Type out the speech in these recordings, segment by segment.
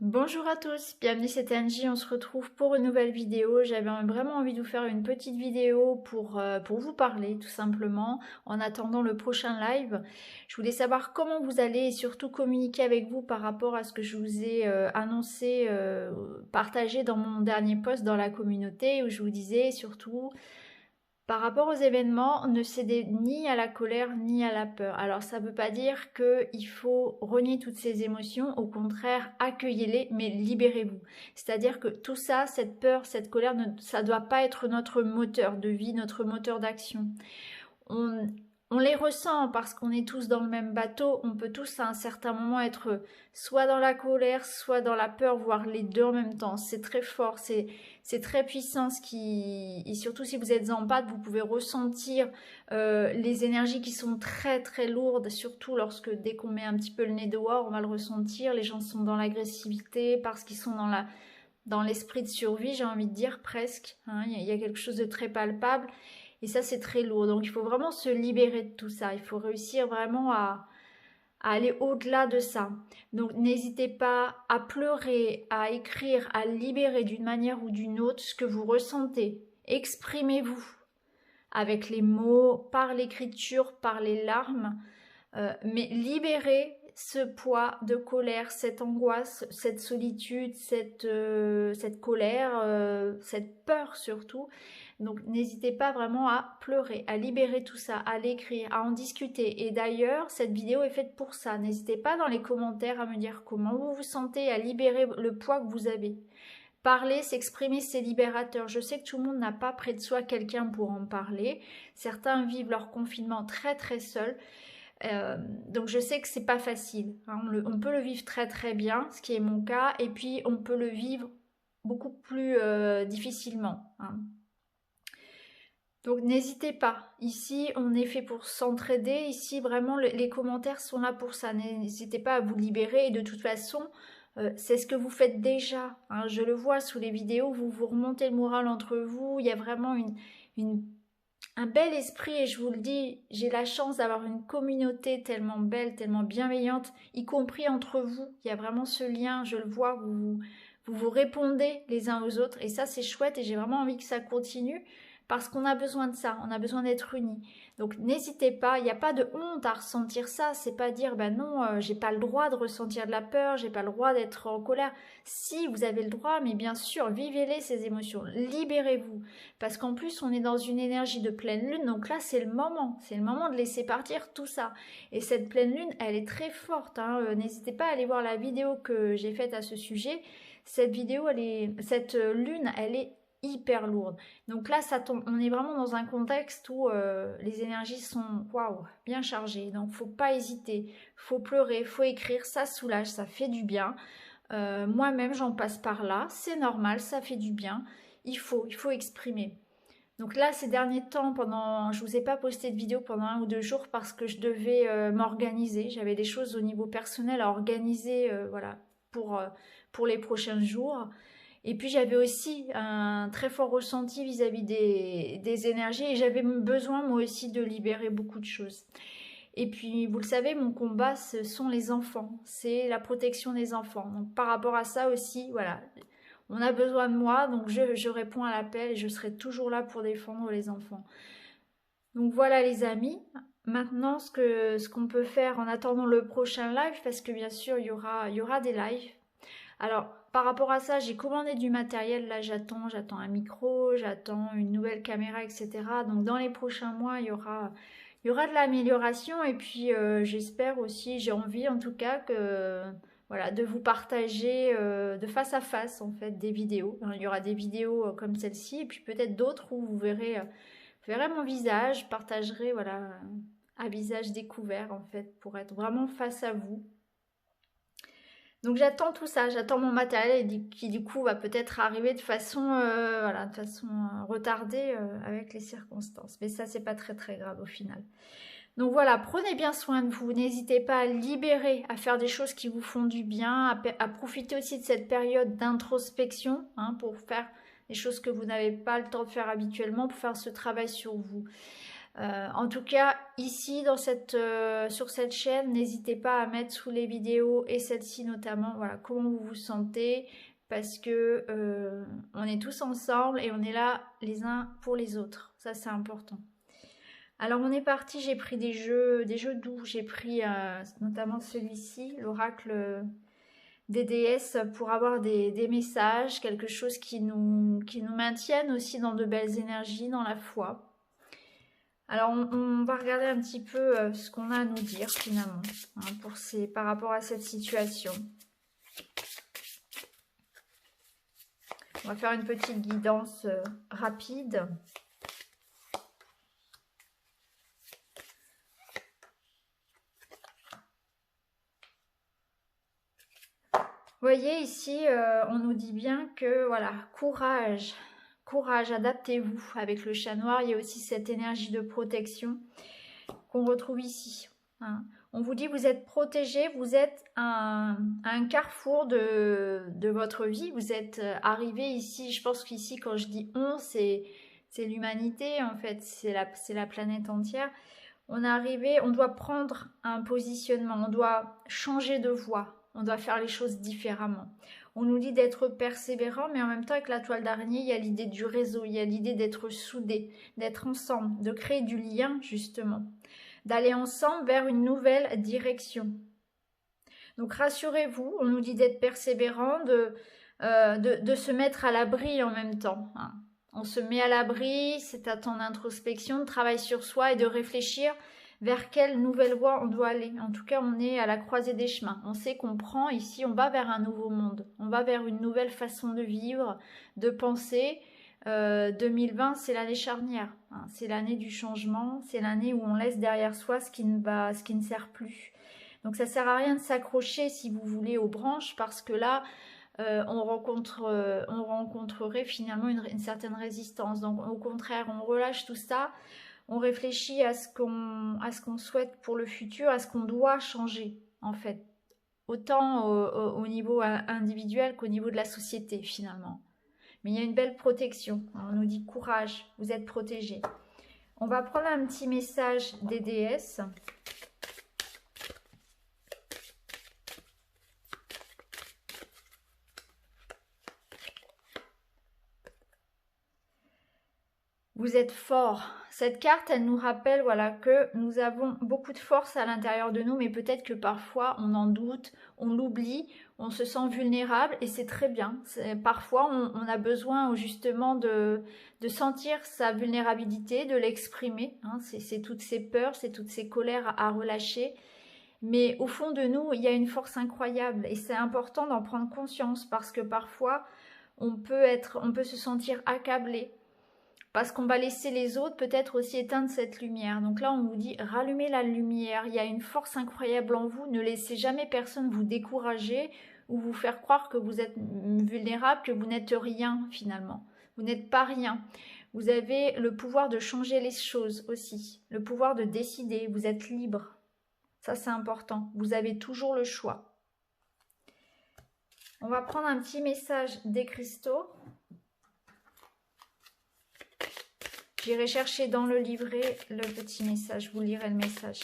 Bonjour à tous, bienvenue c'est Angie, on se retrouve pour une nouvelle vidéo. J'avais vraiment envie de vous faire une petite vidéo pour vous parler tout simplement en attendant le prochain live. Je voulais savoir comment vous allez et surtout communiquer avec vous par rapport à ce que je vous ai annoncé, partagé dans mon dernier post dans la communauté où je vous disais surtout par rapport aux événements, ne cédez ni à la colère ni à la peur. Alors ça ne veut pas dire qu'il faut renier toutes ces émotions, au contraire, accueillez-les, mais libérez-vous. C'est-à-dire que tout ça, cette peur, cette colère, ça ne doit pas être notre moteur de vie, notre moteur d'action. On, on les ressent parce qu'on est tous dans le même bateau, on peut tous à un certain moment être soit dans la colère, soit dans la peur, voire les deux en même temps. C'est très fort, c'est très puissant et surtout si vous êtes en pâte, vous pouvez ressentir les énergies qui sont très très lourdes, surtout dès qu'on met un petit peu le nez dehors, on va le ressentir. Les gens sont dans l'agressivité parce qu'ils sont dans l'esprit de survie, j'ai envie de dire presque. Hein. Il y a quelque chose de très palpable. Et ça, c'est très lourd. Donc, il faut vraiment se libérer de tout ça. Il faut réussir vraiment à aller au-delà de ça. Donc, n'hésitez pas à pleurer, à écrire, à libérer d'une manière ou d'une autre ce que vous ressentez. Exprimez-vous avec les mots, par l'écriture, par les larmes. Mais libérez ce poids de colère, cette angoisse, cette solitude, cette colère, cette peur surtout. Donc n'hésitez pas vraiment à pleurer, à libérer tout ça, à l'écrire, à en discuter. Et d'ailleurs, cette vidéo est faite pour ça. N'hésitez pas dans les commentaires à me dire comment vous vous sentez, à libérer le poids que vous avez. Parler, s'exprimer, c'est libérateur. Je sais que tout le monde n'a pas près de soi quelqu'un pour en parler. Certains vivent leur confinement très très seuls. Donc je sais que c'est pas facile. Hein. On peut le vivre très très bien, ce qui est mon cas, et puis on peut le vivre beaucoup plus difficilement. Hein. Donc n'hésitez pas. Ici, on est fait pour s'entraider. Ici, vraiment, les commentaires sont là pour ça. N'hésitez pas à vous libérer. Et de toute façon, c'est ce que vous faites déjà. Hein. Je le vois sous les vidéos. Vous vous remontez le moral entre vous. Il y a vraiment un bel esprit. Et je vous le dis, j'ai la chance d'avoir une communauté tellement belle, tellement bienveillante, y compris entre vous. Il y a vraiment ce lien. Je le vois. Vous répondez les uns aux autres. Et ça, c'est chouette. Et j'ai vraiment envie que ça continue. Parce qu'on a besoin de ça, on a besoin d'être unis. Donc n'hésitez pas, il n'y a pas de honte à ressentir ça. C'est pas dire ben non, j'ai pas le droit de ressentir de la peur, j'ai pas le droit d'être en colère. Si vous avez le droit, mais bien sûr, vivez-les ces émotions, libérez-vous. Parce qu'en plus, on est dans une énergie de pleine lune, donc là c'est le moment de laisser partir tout ça. Et cette pleine lune, elle est très forte. Hein. N'hésitez pas à aller voir la vidéo que j'ai faite à ce sujet. Cette lune, elle est hyper lourde. Donc là, ça tombe, on est vraiment dans un contexte où les énergies sont waouh, bien chargées. Donc faut pas hésiter, faut pleurer, faut écrire, ça soulage, ça fait du bien. Moi-même, j'en passe par là, c'est normal, ça fait du bien. Il faut exprimer. Donc là, ces derniers temps, je vous ai pas posté de vidéo pendant 1 ou 2 jours parce que je devais m'organiser. J'avais des choses au niveau personnel à organiser, voilà, pour les prochains jours. Et puis j'avais aussi un très fort ressenti vis-à-vis des énergies et j'avais besoin moi aussi de libérer beaucoup de choses. Et puis vous le savez, mon combat ce sont les enfants, c'est la protection des enfants. Donc par rapport à ça aussi, voilà, on a besoin de moi, donc je réponds à l'appel et je serai toujours là pour défendre les enfants. Donc voilà les amis, maintenant ce qu'on peut faire en attendant le prochain live, parce que bien sûr il y aura des lives. Alors, par rapport à ça, j'ai commandé du matériel. Là, j'attends un micro, j'attends une nouvelle caméra, etc. Donc, dans les prochains mois, il y aura de l'amélioration. Et puis, j'espère aussi, j'ai envie en tout cas voilà, de vous partager de face à face, en fait, des vidéos. Il y aura des vidéos comme celle-ci, et puis peut-être d'autres où vous verrez mon visage, partagerez, voilà, un visage découvert, en fait, pour être vraiment face à vous. Donc j'attends tout ça, j'attends mon matériel qui du coup va peut-être arriver de façon, voilà, de façon retardée avec les circonstances. Mais ça c'est pas très très grave au final. Donc voilà, prenez bien soin de vous, n'hésitez pas à libérer, à faire des choses qui vous font du bien, à profiter aussi de cette période d'introspection pour faire des choses que vous n'avez pas le temps de faire habituellement, pour faire ce travail sur vous. En tout cas, ici, sur cette chaîne, n'hésitez pas à mettre sous les vidéos, et celle-ci notamment, voilà, comment vous vous sentez, parce que on est tous ensemble et on est là les uns pour les autres. Ça, c'est important. Alors, on est parti, j'ai pris des jeux doux. J'ai pris notamment celui-ci, l'oracle des déesses, pour avoir des messages, quelque chose qui nous maintienne aussi dans de belles énergies, dans la foi. Alors, on va regarder un petit peu ce qu'on a à nous dire finalement, hein, par rapport à cette situation. On va faire une petite guidance rapide. Vous voyez ici, on nous dit bien que voilà, courage, courage, adaptez-vous. Avec le chat noir, il y a aussi cette énergie de protection qu'on retrouve ici. Hein. On vous dit vous êtes protégé, vous êtes à un carrefour de votre vie. Vous êtes arrivé ici, je pense qu'ici quand je dis on, c'est l'humanité en fait, c'est la planète entière. On est arrivé, on doit prendre un positionnement, on doit changer de voie. On doit faire les choses différemment. On nous dit d'être persévérant, mais en même temps, avec la toile d'araignée, il y a l'idée du réseau, il y a l'idée d'être soudé, d'être ensemble, de créer du lien, justement, d'aller ensemble vers une nouvelle direction. Donc, rassurez-vous, on nous dit d'être persévérant, de se mettre à l'abri en même temps. Hein. On se met à l'abri, c'est un temps d'introspection, de travail sur soi et de réfléchir vers quelle nouvelle voie on doit aller. En tout cas, on est à la croisée des chemins. On sait qu'on prend ici, on va vers un nouveau monde. On va vers une nouvelle façon de vivre, de penser. 2020, c'est l'année charnière. Hein. C'est l'année du changement. C'est l'année où on laisse derrière soi ce qui ne sert plus. Donc, ça ne sert à rien de s'accrocher, si vous voulez, aux branches, parce que là, on rencontrerait finalement une certaine résistance. Donc, au contraire, on relâche tout ça. On réfléchit à ce qu'on souhaite pour le futur, à ce qu'on doit changer, en fait. Autant au niveau individuel qu'au niveau de la société, finalement. Mais il y a une belle protection. On nous dit courage, vous êtes protégés. On va prendre un petit message des déesses. Vous êtes fort. Cette carte, elle nous rappelle voilà, que nous avons beaucoup de force à l'intérieur de nous, mais peut-être que parfois on en doute, on l'oublie, on se sent vulnérable et c'est très bien. Parfois, on a besoin justement de sentir sa vulnérabilité, de l'exprimer. Hein. C'est toutes ces peurs, c'est toutes ces colères à relâcher. Mais au fond de nous, il y a une force incroyable et c'est important d'en prendre conscience parce que parfois, on peut se sentir accablé. Parce qu'on va laisser les autres peut-être aussi éteindre cette lumière. Donc là, on vous dit, rallumez la lumière. Il y a une force incroyable en vous. Ne laissez jamais personne vous décourager ou vous faire croire que vous êtes vulnérable, que vous n'êtes rien finalement. Vous n'êtes pas rien. Vous avez le pouvoir de changer les choses aussi. Le pouvoir de décider. Vous êtes libre. Ça, c'est important. Vous avez toujours le choix. On va prendre un petit message des cristaux. J'irai chercher dans le livret le petit message. Vous lirez le message.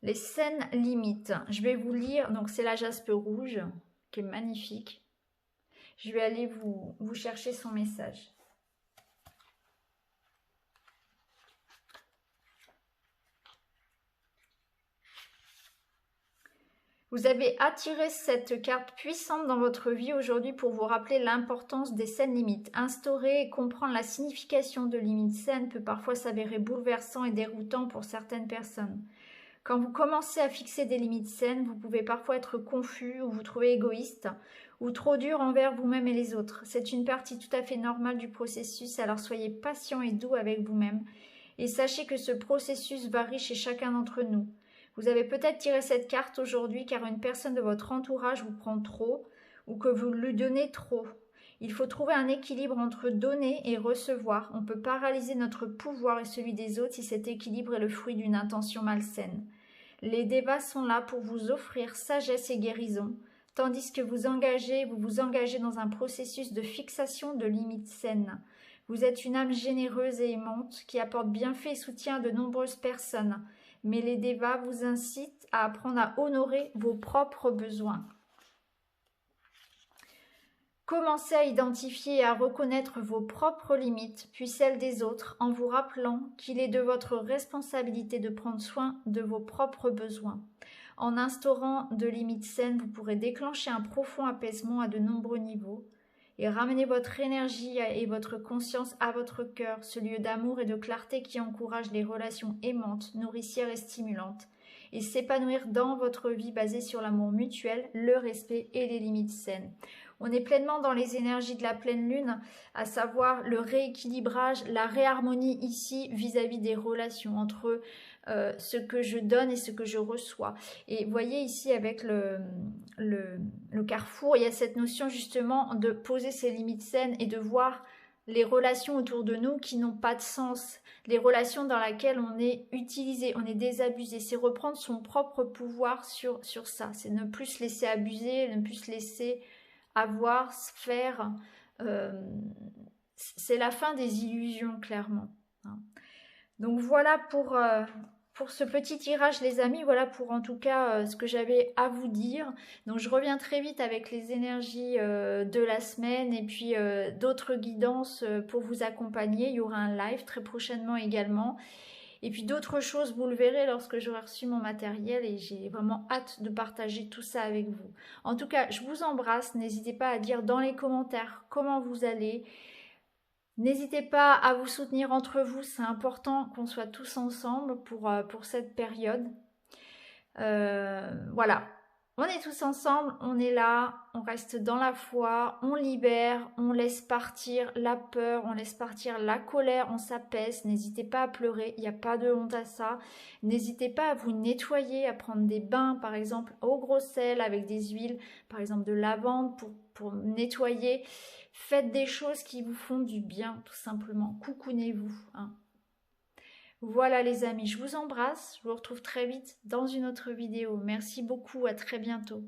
Les saines limites. Je vais vous lire. Donc, c'est la jaspe rouge qui est magnifique. Je vais aller vous chercher son message. Vous avez attiré cette carte puissante dans votre vie aujourd'hui pour vous rappeler l'importance des saines limites. Instaurer et comprendre la signification de limites saines peut parfois s'avérer bouleversant et déroutant pour certaines personnes. Quand vous commencez à fixer des limites saines, vous pouvez parfois être confus ou vous trouver égoïste ou trop dur envers vous-même et les autres. C'est une partie tout à fait normale du processus, alors soyez patient et doux avec vous-même et sachez que ce processus varie chez chacun d'entre nous. Vous avez peut-être tiré cette carte aujourd'hui car une personne de votre entourage vous prend trop ou que vous lui donnez trop. Il faut trouver un équilibre entre donner et recevoir. On peut paralyser notre pouvoir et celui des autres si cet équilibre est le fruit d'une intention malsaine. Les devas sont là pour vous offrir sagesse et guérison, tandis que vous vous engagez dans un processus de fixation de limites saines. Vous êtes une âme généreuse et aimante qui apporte bienfait et soutien à de nombreuses personnes, mais les devas vous incitent à apprendre à honorer vos propres besoins. Commencez à identifier et à reconnaître vos propres limites, puis celles des autres, en vous rappelant qu'il est de votre responsabilité de prendre soin de vos propres besoins. En instaurant de limites saines, vous pourrez déclencher un profond apaisement à de nombreux niveaux et ramener votre énergie et votre conscience à votre cœur, ce lieu d'amour et de clarté qui encourage les relations aimantes, nourricières et stimulantes, et s'épanouir dans votre vie basée sur l'amour mutuel, le respect et les limites saines. On est pleinement dans les énergies de la pleine lune, à savoir le rééquilibrage, la réharmonie ici vis-à-vis des relations entre ce que je donne et ce que je reçois. Et vous voyez ici avec le carrefour, il y a cette notion justement de poser ses limites saines et de voir les relations autour de nous qui n'ont pas de sens, les relations dans lesquelles on est utilisé, on est désabusé. C'est reprendre son propre pouvoir sur ça, c'est ne plus se laisser abuser, ne plus se laisser avoir, se faire. C'est la fin des illusions, clairement. Donc voilà pour ce petit tirage, les amis. Voilà pour en tout cas ce que j'avais à vous dire. Donc je reviens très vite avec les énergies de la semaine et puis d'autres guidances pour vous accompagner. Il y aura un live très prochainement également. Et puis d'autres choses, vous le verrez lorsque j'aurai reçu mon matériel et j'ai vraiment hâte de partager tout ça avec vous. En tout cas, je vous embrasse. N'hésitez pas à dire dans les commentaires comment vous allez. N'hésitez pas à vous soutenir entre vous. C'est important qu'on soit tous ensemble pour cette période. Voilà. On est tous ensemble, on est là, on reste dans la foi, on libère, on laisse partir la peur, on laisse partir la colère, on s'apaise. N'hésitez pas à pleurer, il n'y a pas de honte à ça. N'hésitez pas à vous nettoyer, à prendre des bains par exemple au gros sel avec des huiles, par exemple de lavande pour nettoyer. Faites des choses qui vous font du bien tout simplement, coucounez-vous. Voilà les amis, je vous embrasse, je vous retrouve très vite dans une autre vidéo. Merci beaucoup, à très bientôt.